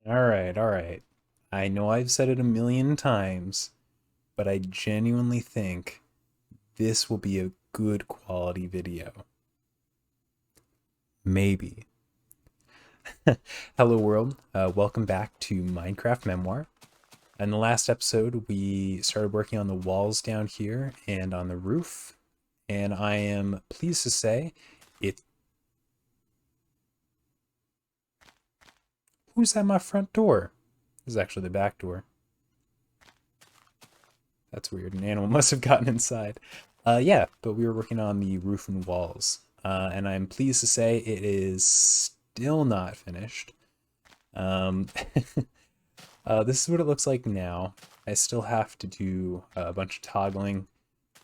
All right. I know I've said it a million times, but I genuinely think this will be a good quality video. Maybe. Hello, world. Welcome back to Minecraft Memoir. In the last episode, we started working on the walls down here and on the roof, and I am pleased to say it. Who's at my front door? This is actually the back door. That's weird. An animal must have gotten inside. Yeah, but we were working on the roof and walls. And I'm pleased to say it is still not finished. Um, this is what it looks like now. I still have to do a bunch of toggling.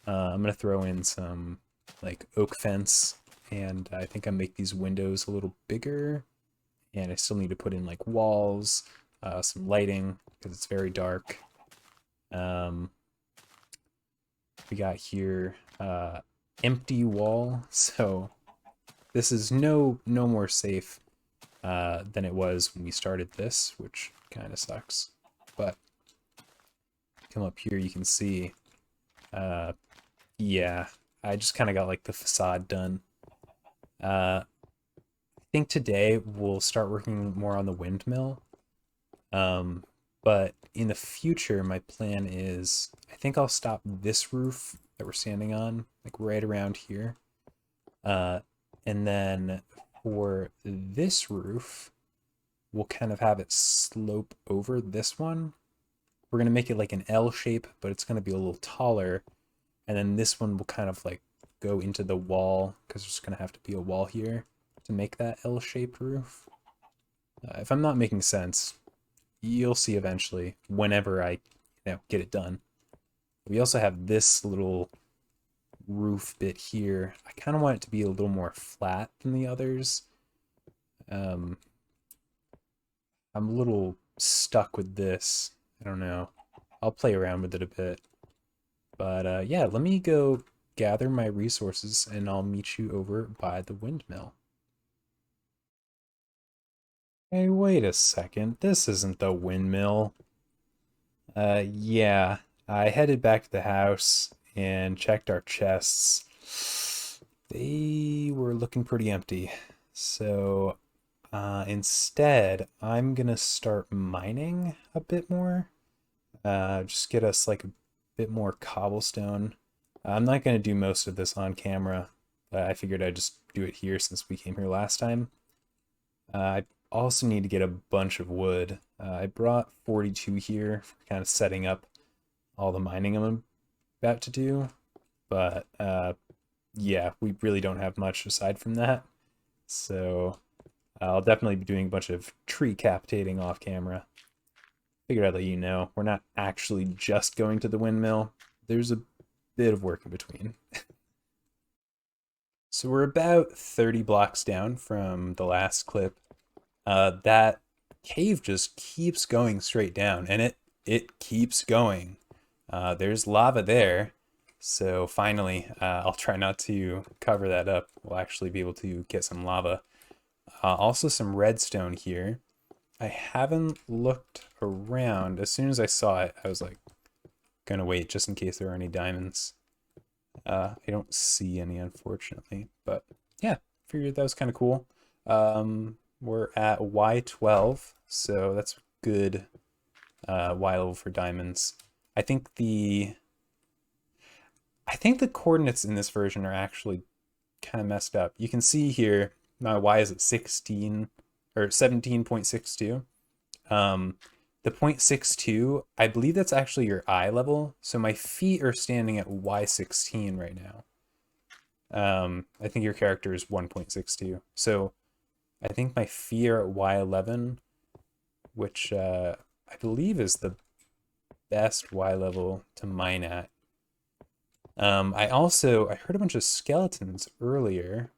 I'm going to throw in some like oak fence, and I think I make these windows a little bigger. And I still need to put in like walls, some lighting because it's very dark. Um, we got here empty wall, so this is no more safe than it was when we started this, which kind of sucks. But come up here, you can see, yeah, I just kind of got like the facade done. I think today we'll start working more on the windmill. But in the future, my plan is I think I'll stop this roof that we're standing on, like right around here. Uh, and then for this roof, we'll kind of have it slope over this one. We're gonna make it like an L shape, but it's gonna be a little taller. And then this one will kind of like go into the wall because there's gonna have to be a wall here to make that L-shaped roof. If I'm not making sense, you'll see eventually whenever I get it done. We also have this little roof bit here. I kind of want it to be a little more flat than the others. Um, I'm a little stuck with this. I don't know. I'll play around with it a bit. But yeah, let me go gather my resources and I'll meet you over by the windmill. Hey, wait a second. This isn't the windmill. Yeah. I headed back to the house and checked our chests. They were looking pretty empty. So, instead, I'm gonna start mining a bit more. Just get us like a bit more cobblestone. I'm not gonna do most of this on camera. I figured I'd just do it here since we came here last time. I also need to get a bunch of wood. I brought 42 here for kind of setting up all the mining I'm about to do. But yeah, we really don't have much aside from that. So I'll definitely be doing a bunch of tree captating off camera. Figured I'd let you know. We're not actually just going to the windmill. There's a bit of work in between. So we're about 30 blocks down from the last clip. That cave just keeps going straight down, and it keeps going. There's lava there, so finally, I'll try not to cover that up. We'll actually be able to get some lava. Also some redstone here. I haven't looked around. As soon as I saw it, I was like, gonna wait just in case there are any diamonds. I don't see any, unfortunately, but yeah, figured that was kind of cool. We're at Y12, so that's good Y level for diamonds. I think the I think the coordinates in this version are actually kind of messed up. You can see here my Y is at 16 or 17.62. Um, the 0.62, I believe that's actually your eye level. So my feet are standing at Y16 right now. I think your character is 1.62. So I think my feet are at Y11, which I believe is the best Y level to mine at. I heard a bunch of skeletons earlier.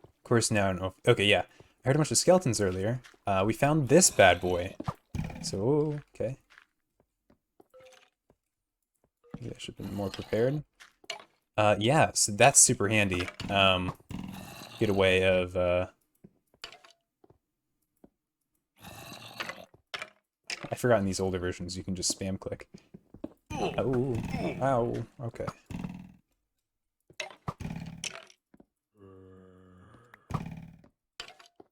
Of course, now I don't know. Okay, yeah. I heard a bunch of skeletons earlier. We found this bad boy. So, okay. Maybe I should have been more prepared. Yeah, so that's super handy. Get a way of forgot in these older versions you can just spam click. Oh, ow, okay.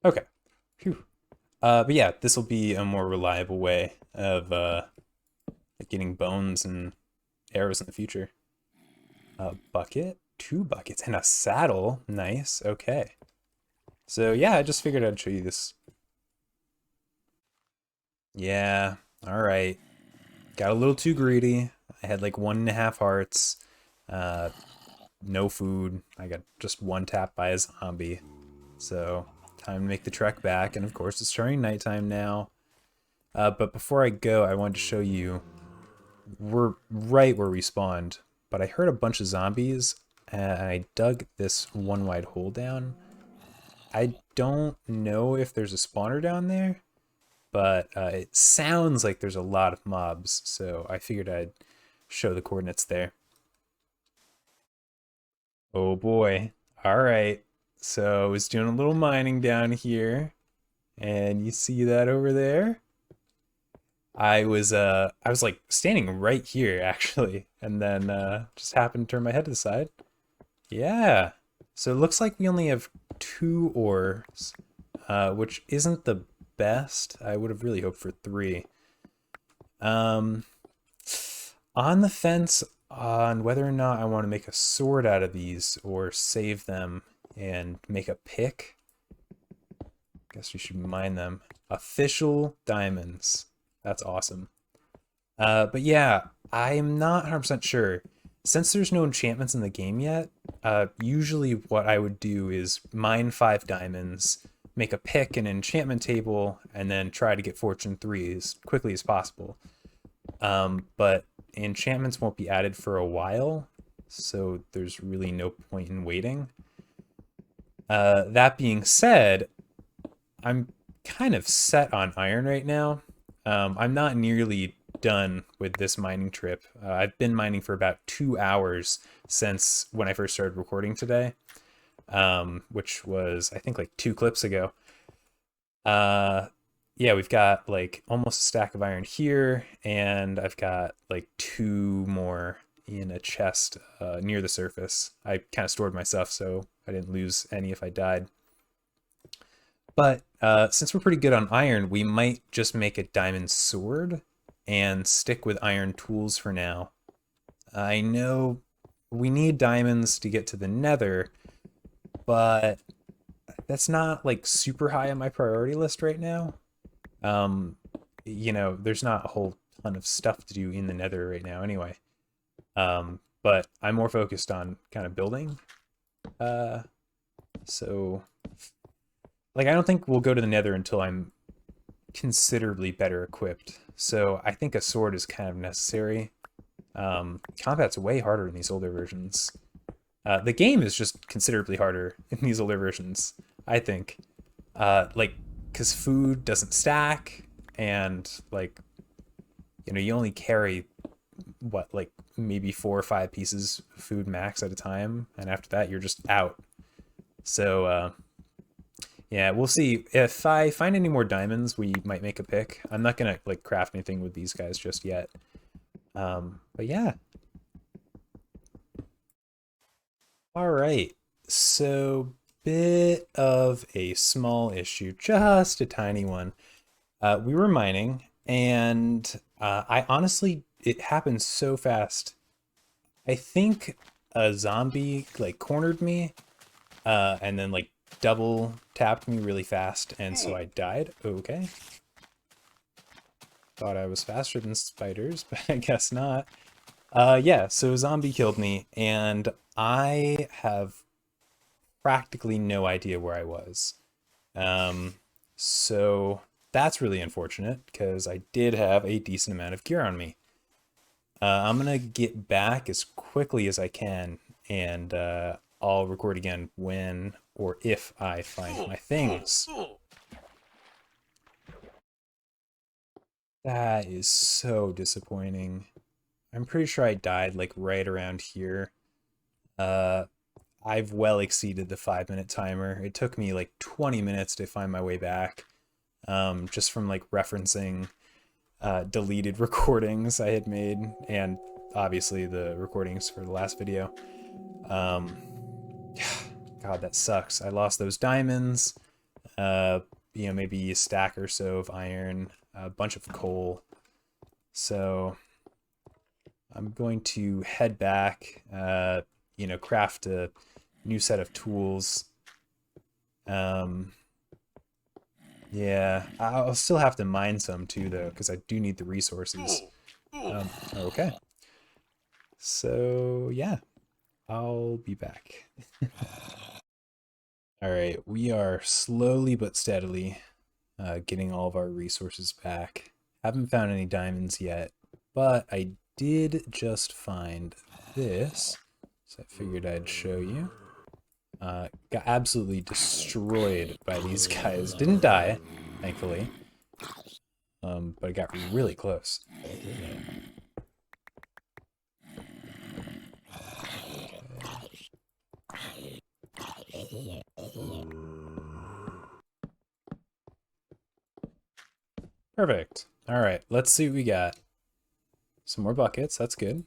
Okay, phew. But yeah, this will be a more reliable way of getting bones and arrows in the future. A bucket, 2 buckets, and a saddle. Nice, okay. So yeah, I just figured I'd show you this. Yeah, all right. Got a little too greedy. I had like 1.5 hearts. Uh, no food. I got just one tap by a zombie. So time to make the trek back. And of course, it's turning nighttime now. But before I go, I wanted to show you we're right where we spawned. But I heard a bunch of zombies, and I dug this one wide hole down. I don't know if there's a spawner down there, but it sounds like there's a lot of mobs, so I figured I'd show the coordinates there. Oh boy. All right. So I was doing a little mining down here, and you see that over there? I was like standing right here actually, and then just happened to turn my head to the side. Yeah. So it looks like we only have 2 ores, which isn't the best. I would have really hoped for 3. Um, on the fence on whether or not I want to make a sword out of these or save them and make a pick. Guess we should mine them. Official diamonds. That's awesome. But yeah, I'm not 100% sure. Since there's no enchantments in the game yet, usually what I would do is mine 5 diamonds, make a pick and enchantment table, and then try to get Fortune 3 as quickly as possible. But enchantments won't be added for a while, so there's really no point in waiting. That being said, I'm kind of set on iron right now. I'm not nearly done with this mining trip. I've been mining for about 2 hours since when I first started recording today, which was, I think, like 2 clips ago. Yeah, we've got like almost a stack of iron here, and I've got like 2 more in a chest near the surface. I kind of stored my stuff so I didn't lose any if I died. But since we're pretty good on iron, we might just make a diamond sword and stick with iron tools for now. I know we need diamonds to get to the nether, but that's not like super high on my priority list right now. You know, there's not a whole ton of stuff to do in the nether right now anyway. But I'm more focused on kind of building. So like, I don't think we'll go to the nether until I'm considerably better equipped. So I think a sword is kind of necessary. Combat's way harder in these older versions. The game is just considerably harder in these older versions, I think. Like, because food doesn't stack, and like, you know, you only carry what, like maybe 4 or 5 pieces of food max at a time, and after that you're just out. So yeah, we'll see. If I find any more diamonds, we might make a pick. I'm not gonna like craft anything with these guys just yet. But yeah. All right. So bit of a small issue, just a tiny one. We were mining, and I honestly, it happened so fast. I think a zombie like cornered me, and then like double tapped me really fast, and so I died. Okay. Thought I was faster than spiders, but I guess not. Yeah, so a zombie killed me, and I have practically no idea where I was. So that's really unfortunate, because I did have a decent amount of gear on me. I'm gonna get back as quickly as I can, and I'll record again when or if I find my things. That is so disappointing. I'm pretty sure I died like right around here. Uh, I've well exceeded the 5-minute timer. It took me like 20 minutes to find my way back. Just from like referencing deleted recordings I had made, and obviously the recordings for the last video. Um, God, that sucks. I lost those diamonds. You know, maybe a stack or so of iron, a bunch of coal. So I'm going to head back, you know, craft a new set of tools. Yeah, I'll still have to mine some too, though, because I do need the resources. Okay. So, yeah, I'll be back. All right, we are slowly but steadily getting all of our resources back. Haven't found any diamonds yet, but I did just find this, so I figured I'd show you. Got absolutely destroyed by these guys. Didn't die, thankfully, but I got really close. Perfect. All right, let's see what we got. Some more buckets, that's good.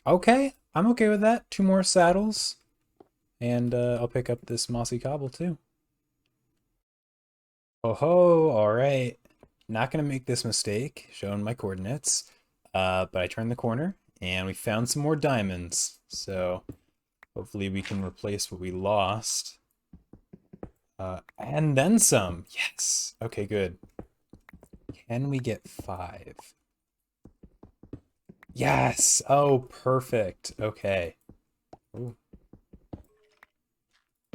Okay, I'm okay with that. 2 more saddles, and I'll pick up this mossy cobble too. Oh ho, all right. Not gonna make this mistake, showing my coordinates. But I turned the corner, and we found some more diamonds. So hopefully we can replace what we lost. And then some. Yes. Okay, good. Can we get 5? Yes. Oh, perfect. Okay. Ooh.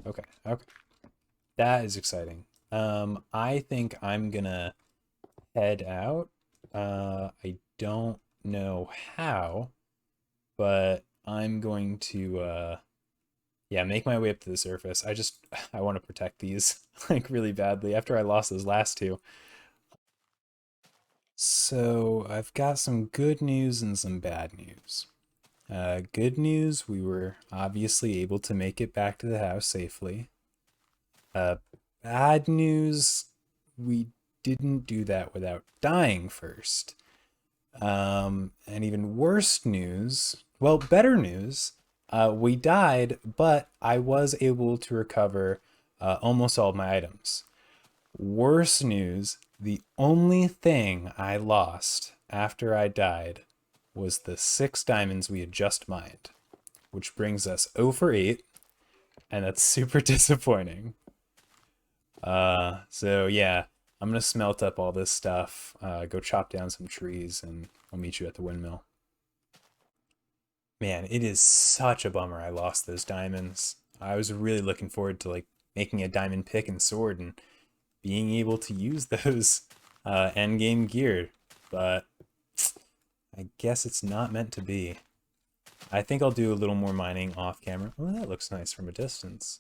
Okay. Okay. That is exciting. I think I'm gonna head out. I don't know how, but I'm going to yeah, make my way up to the surface. I want to protect these like really badly after I lost those last 2. So I've got some good news and some bad news. Good news, we were obviously able to make it back to the house safely. Bad news, we didn't do that without dying first. And even worse news, well, better news, we died, but I was able to recover almost all of my items. Worse news, the only thing I lost after I died was the 6 diamonds we had just mined, which brings us 0 for 8, and that's super disappointing. So yeah, I'm gonna smelt up all this stuff, go chop down some trees, and I'll meet you at the windmill. Man, it is such a bummer I lost those diamonds. I was really looking forward to like making a diamond pick and sword and being able to use those end game gear, but I guess it's not meant to be. I think I'll do a little more mining off camera. Oh, that looks nice from a distance.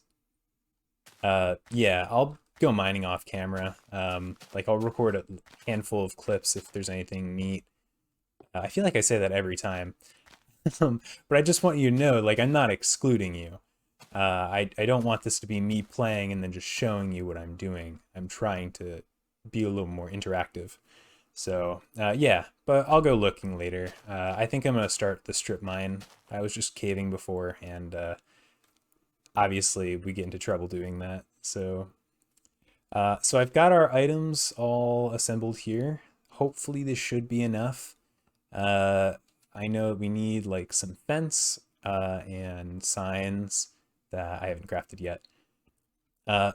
Yeah, I'll go mining off camera. Like I'll record a handful of clips if there's anything neat. I feel like I say that every time. But I just want you to know, like, I'm not excluding you. I don't want this to be me playing and then just showing you what I'm doing. I'm trying to be a little more interactive. So, yeah, but I'll go looking later. I think I'm going to start the strip mine. I was just caving before, and obviously we get into trouble doing that. So, so I've got our items all assembled here. Hopefully this should be enough. I know we need like some fence and signs that I haven't crafted yet.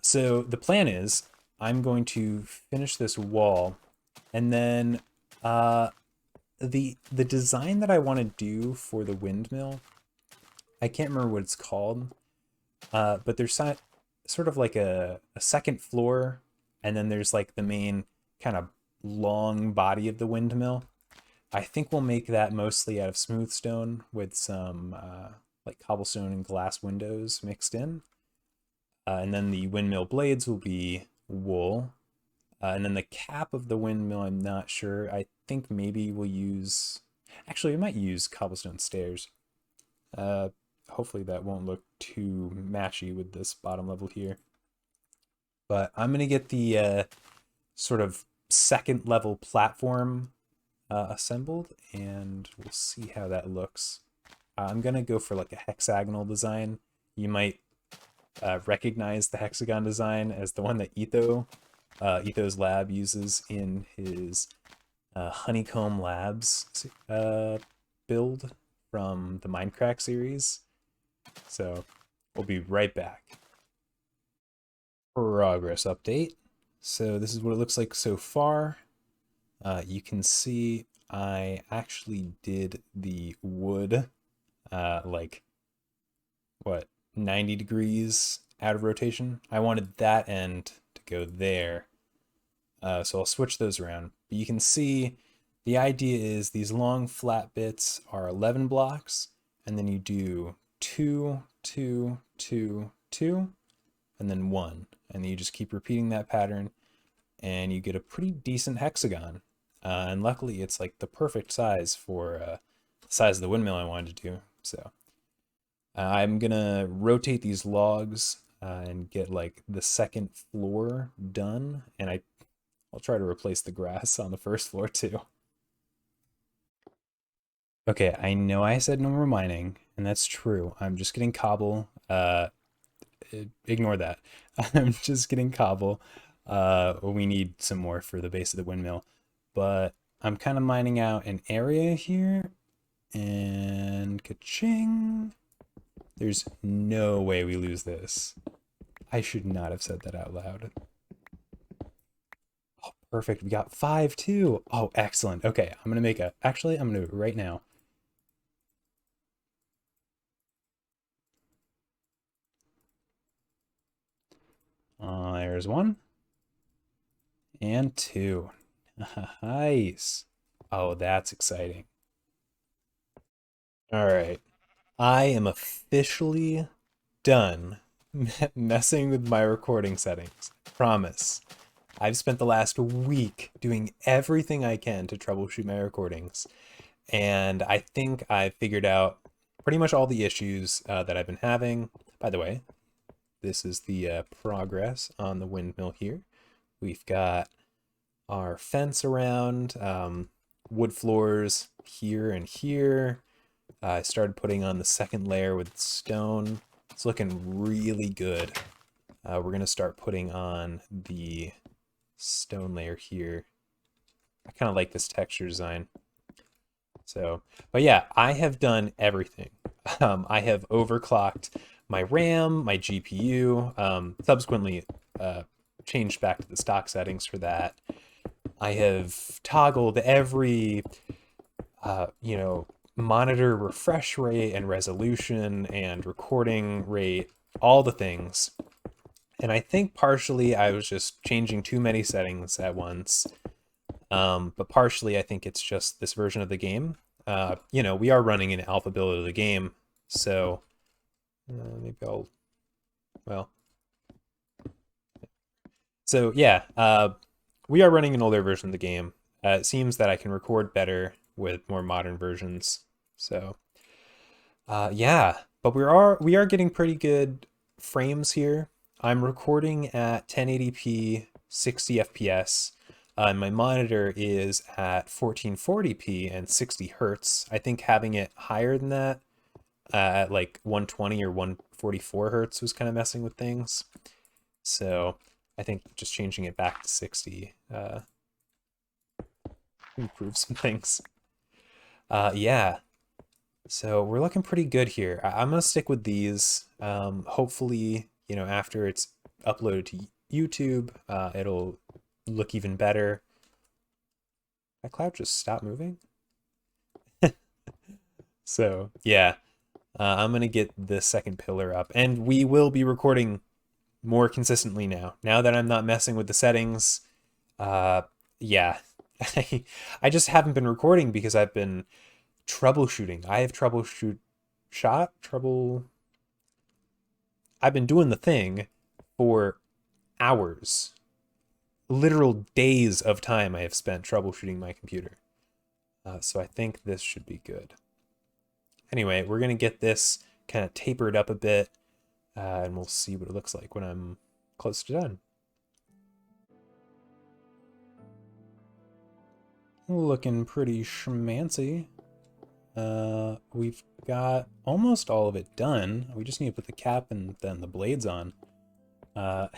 So the plan is I'm going to finish this wall, and then the design that I want to do for the windmill, I can't remember what it's called, but there's sort of like a second floor, and then there's like the main kind of long body of the windmill. I think we'll make that mostly out of smooth stone with some like cobblestone and glass windows mixed in. And then the windmill blades will be wool. And then the cap of the windmill, I'm not sure. I think maybe we'll use... Actually, we might use cobblestone stairs. Hopefully that won't look too matchy with this bottom level here. But I'm going to get the sort of second level platform assembled, and we'll see how that looks. I'm gonna go for like a hexagonal design. You might recognize the hexagon design as the one that Etho's lab uses in his Honeycomb Labs build from the Minecraft series. So we'll be right back. Progress update. So this is what it looks like so far. You can see I actually did the wood like, what, 90 degrees out of rotation. I wanted that end to go there. So I'll switch those around. But you can see the idea is these long flat bits are 11 blocks, and then you do 2, 2, 2, 2, and then 1. And then you just keep repeating that pattern, and you get a pretty decent hexagon. And luckily it's like the perfect size for the size of the windmill I wanted to do. So I'm gonna rotate these logs and get like the second floor done, and I'll try to replace the grass on the first floor too. Okay, I know I said no more mining, and that's true. I'm just getting cobble. Ignore that. I'm just getting cobble. We need some more for the base of the windmill, but I'm kind of mining out an area here, and ka-ching. There's no way we lose this. I should not have said that out loud. Oh, perfect. We got 5 too. Oh, excellent. Okay, I'm gonna make actually, I'm gonna do it right now. There's 1 and 2. Nice. Oh, that's exciting. All right. I am officially done messing with my recording settings. Promise. I've spent the last week doing everything I can to troubleshoot my recordings, and I think I've figured out pretty much all the issues that I've been having. By the way, this is the progress on the windmill here. We've got our fence around, wood floors here and here. I started putting on the second layer with stone. It's looking really good. We're going to start putting on the stone layer here. I kind of like this texture design. So, but yeah, I have done everything. I have overclocked my RAM, my GPU, subsequently changed back to the stock settings for that. I have toggled every, monitor refresh rate and resolution and recording rate, all the things. And I think partially I was just changing too many settings at once. But partially I think it's just this version of the game. We are running an alpha build of the game, so maybe so yeah, we are running an older version of the game. It seems that I can record better with more modern versions. So yeah, but we are getting pretty good frames here. I'm recording at 1080p 60 FPS. My monitor is at 1440p and 60 hertz. I think having it higher than that, at like 120 or 144 hertz, was kind of messing with things. So I think just changing it back to 60 improves some things. Yeah, so we're looking pretty good here. I'm gonna stick with these. Hopefully, after it's uploaded to YouTube, it'll look even better. That cloud just stopped moving. So yeah, I'm gonna get the second pillar up, and we will be recording more consistently now. Now that I'm not messing with the settings, yeah, I just haven't been recording because I've been troubleshooting. I've been doing the thing for hours. Literal days of time I have spent troubleshooting my computer. So I think this should be good. Anyway, we're going to get this kind of tapered up a bit, and we'll see what it looks like when I'm close to done. looking pretty schmancy. We've got almost all of it done. We just need to put the cap and then the blades on. Uh,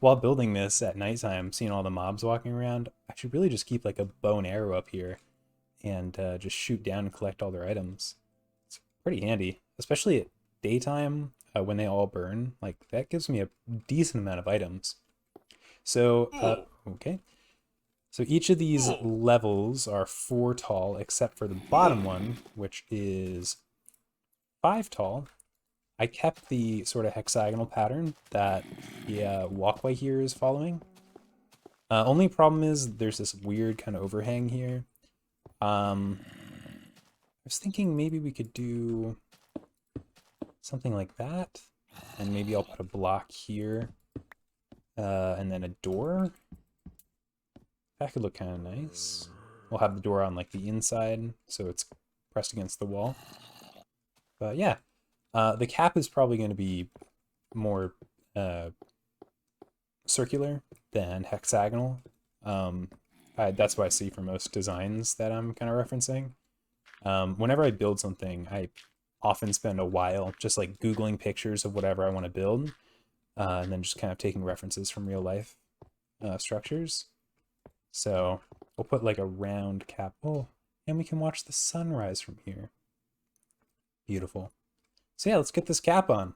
while building this at nighttime, seeing all the mobs walking around, I should really just keep like a bow and arrow up here and just shoot down and collect all their items. It's pretty handy, especially at daytime when they all burn. Like, that gives me a decent amount of items. So, okay. So each of these levels are 4 tall, except for the bottom one, which is 5 tall. I kept the sort of hexagonal pattern that the walkway here is following. Only problem is there's this weird kind of overhang here. I was thinking maybe we could do something like that, and maybe I'll put a block here, and then a door. That could look kind of nice. We'll have the door on like the inside, so it's pressed against the wall. But yeah, the cap is probably going to be more circular than hexagonal. That's what I see for most designs that I'm kind of referencing. Whenever I build something, I often spend a while just like Googling pictures of whatever I want to build, and then just kind of taking references from real life structures. So we'll put like a round cap. Oh, and we can watch the sunrise from here. Beautiful. So yeah, let's get this cap on.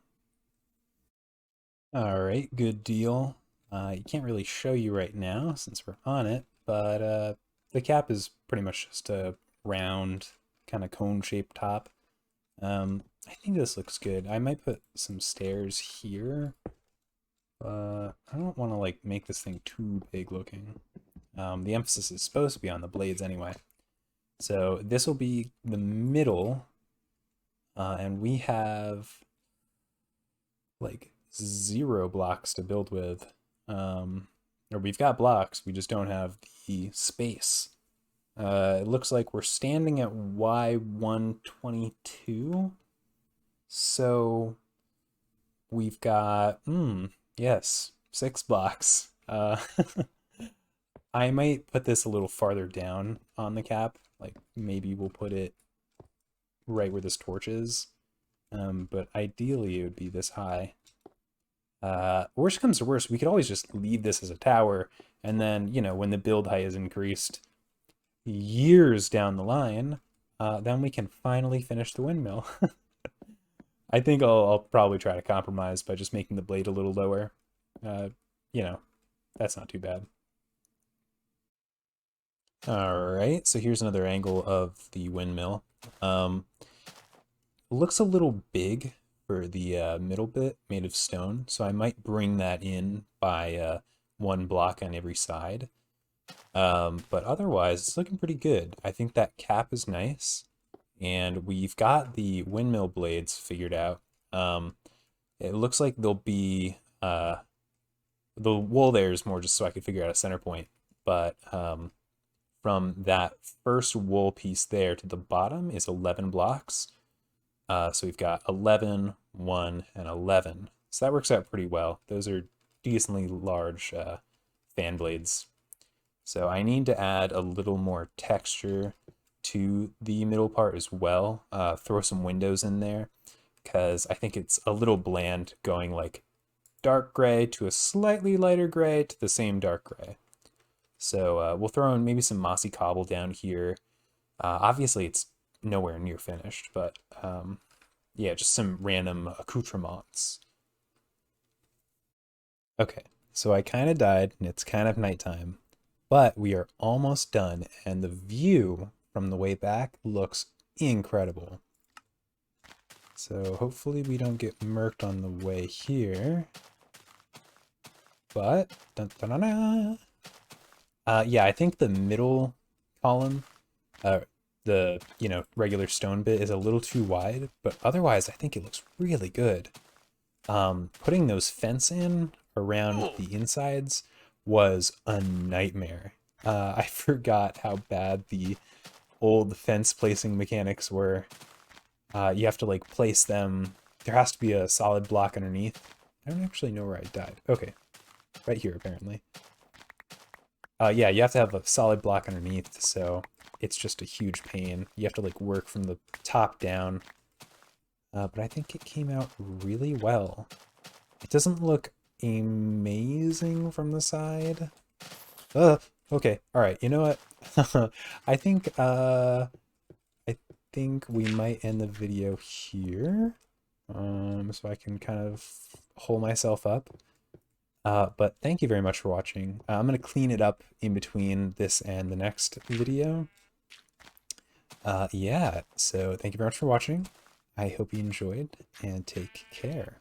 All right, good deal. You can't really show you right now since we're on it, but the cap is pretty much just a round, kind of cone-shaped top. I think this looks good. I might put some stairs here. I don't want to like make this thing too big looking. The emphasis is supposed to be on the blades anyway. So this will be the middle, and we have like 0 blocks to build with. Or we've got blocks, we just don't have the space. It looks like we're standing at Y122. So we've got, yes, 6 blocks. I might put this a little farther down on the cap. Like maybe we'll put it right where this torch is. But ideally it would be this high. Worst comes to worst, we could always just leave this as a tower, and then, you know, when the build height is increased years down the line, then we can finally finish the windmill. I think I'll probably try to compromise by just making the blade a little lower. You know, that's not too bad. Alright, so here's another angle of the windmill. Looks a little big for the middle bit made of stone, so I might bring that in by 1 block on every side. But otherwise, it's looking pretty good. I think that cap is nice, and we've got the windmill blades figured out. It looks like they'll be, the wool there is more just so I could figure out a center point, but from that first wool piece there to the bottom is 11 blocks. So we've got 11, 1, and 11. So that works out pretty well. Those are decently large fan blades. So I need to add a little more texture to the middle part as well. Throw some windows in there, because I think it's a little bland going like dark gray to a slightly lighter gray to the same dark gray. So we'll throw in maybe some mossy cobble down here. Obviously it's nowhere near finished, but yeah, just some random accoutrements. Okay, so I kind of died and it's kind of nighttime, but we are almost done, and the view from the way back looks incredible. So hopefully we don't get murked on the way here. But dun, dun, dun, dun. Yeah, I think the middle column, the regular stone bit is a little too wide, but otherwise I think it looks really good. Putting those fence in around the insides was a nightmare. I forgot how bad the old fence placing mechanics were. You have to like place them. There has to be a solid block underneath. I don't actually know where I died. Okay, right here apparently. Yeah, you have to have a solid block underneath, so it's just a huge pain. You have to like work from the top down. But I think it came out really well. It doesn't look amazing from the side. Okay. All right. You know what? I think I think we might end the video here. So I can kind of hold myself up. But thank you very much for watching. I'm going to clean it up in between this and the next video. Yeah, so thank you very much for watching. I hope you enjoyed, and take care.